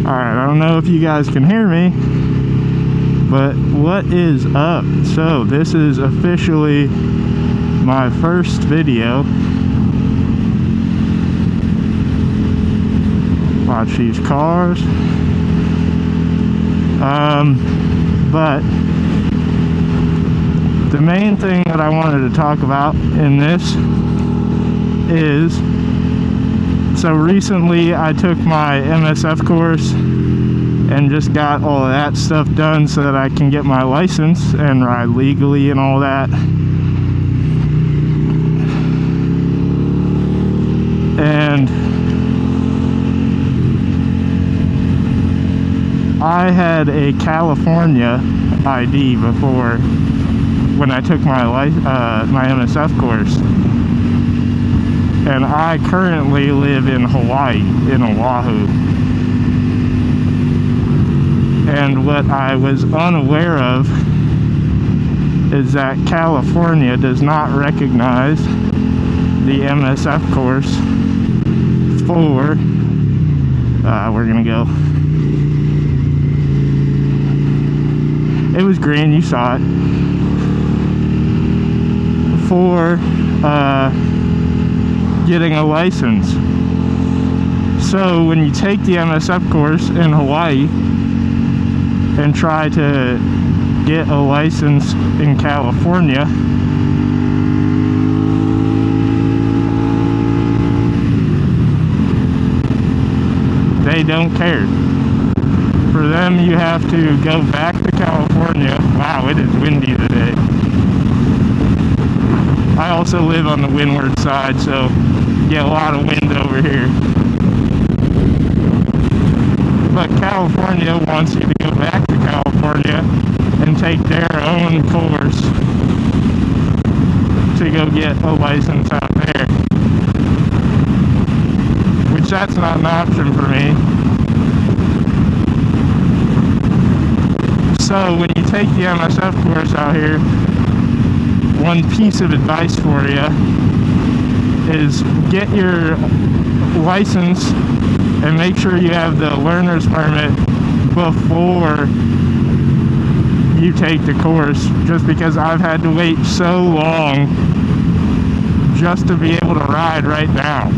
Alright, I don't know if you guys can hear me, but what is up? So, this is officially my first video. Watch these cars. But the main thing that I wanted to talk about in this is, so recently I took my MSF course and just got all of that stuff done so that I can get my license and ride legally and all that. And I had a California ID before when I took my my MSF course. And I currently live in Hawaii, in Oahu. And what I was unaware of is that California does not recognize the MSF course for, we're gonna go. It was green, you saw it. For, getting a license. So when you take the MSF course in Hawaii and try to get a license in California, they don't care. For them, you have to go back to California. Wow, it is windy today. I also live on the windward side, so get a lot of wind over here. But California wants you to go back to California and take their own course to go get a license out there. Which that's not an option for me. So when you take the MSF course out here, one piece of advice for you is get your license and make sure you have the learner's permit before you take the course, just because I've had to wait so long just to be able to ride right now.